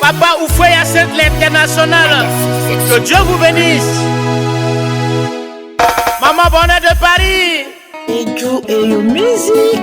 Papa Oufouya Sainte l'International. Que Dieu vous bénisse. Maman Bonnet de Paris. Et Joe et your music.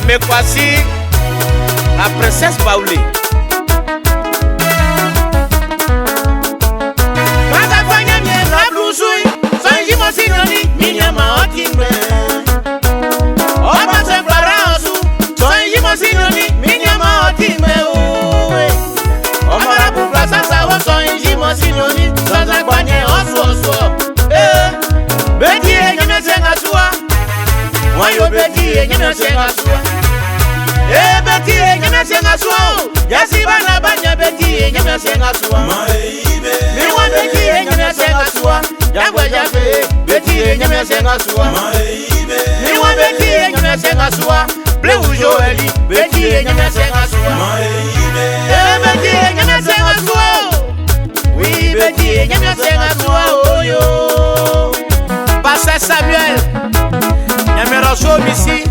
Mais voici la princesse Baoulé. Pasteur Samuel, ici.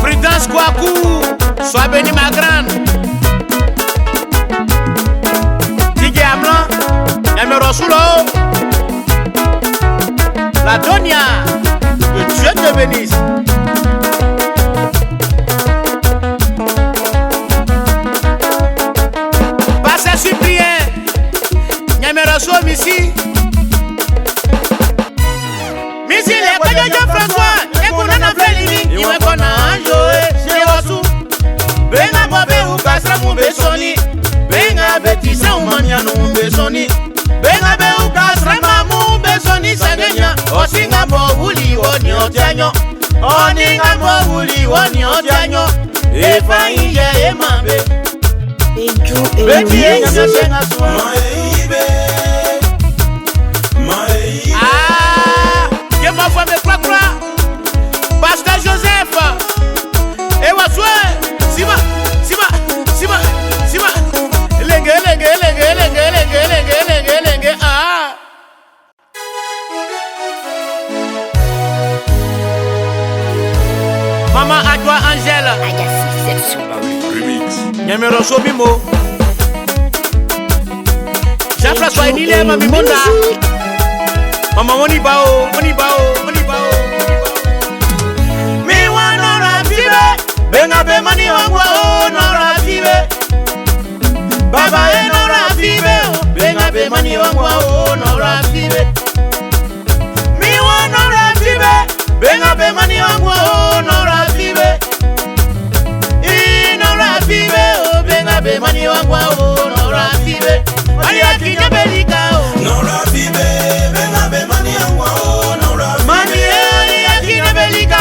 Prudence Kouakou, sois béni ma grande. Tigé à blanc, Yamero Soulo. La Donia, que Dieu te bénisse. Pasteur Cyprien, Yamero Soulo ici. Misi le Kojojo François, et qu'on en a fait l'imi, il me connaît un jour, c'est Osu. Benga bobe ukasra mumbesoni, benga betisa umaniano mumbesoni, benga be ukasra mumbesoni sagenya, osinga mowuli woni otanyo, oninga mowuli woni otanyo, efa inje emambe, beti enga senga suwa. Que ma voix me croit, Pasteur Joseph, et Wasoué. Maman Adwa Angèle Nyamero Sobimo Jean-François Enile Mami Monda Maman Moni Bao Mi wana rafibe Benga be mani wangwa nora fibe Baba nora fibe Benga be mani wangwa nora fibe Mi wana rafibe Benga be mani wangwa nora fibe Nora fibe Benga be mani wangwa nora fibe Ali akinya belika nora fibe Benga be mani wangwa nora fibe Mani akinya belika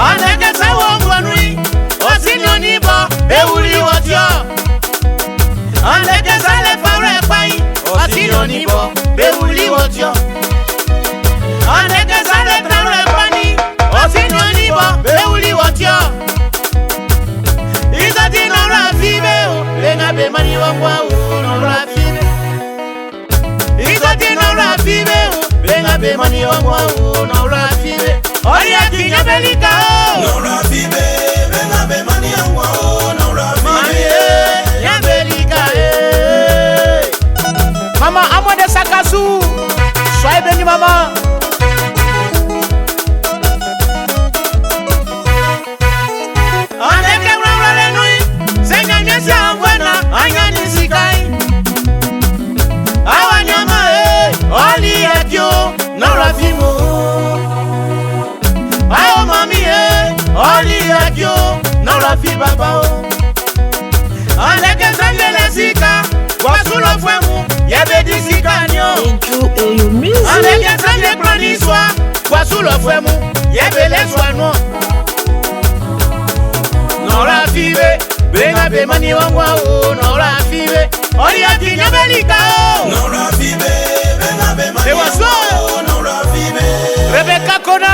Aneke sa wongwa nui Osinyo ni bo Nora fi baba o Aleke zambele zika Wasulo fwemu Yebe disika nyo Eju Eyo Music. Aleke zambele planiswa Wasulo fwemu Yebe leswa no Nora fibe Benga be mani wangwa o Nora fibe Oli ati nyabelika o Nora fibe Benga be mani wangwa o Nora fibe Rebecca Kona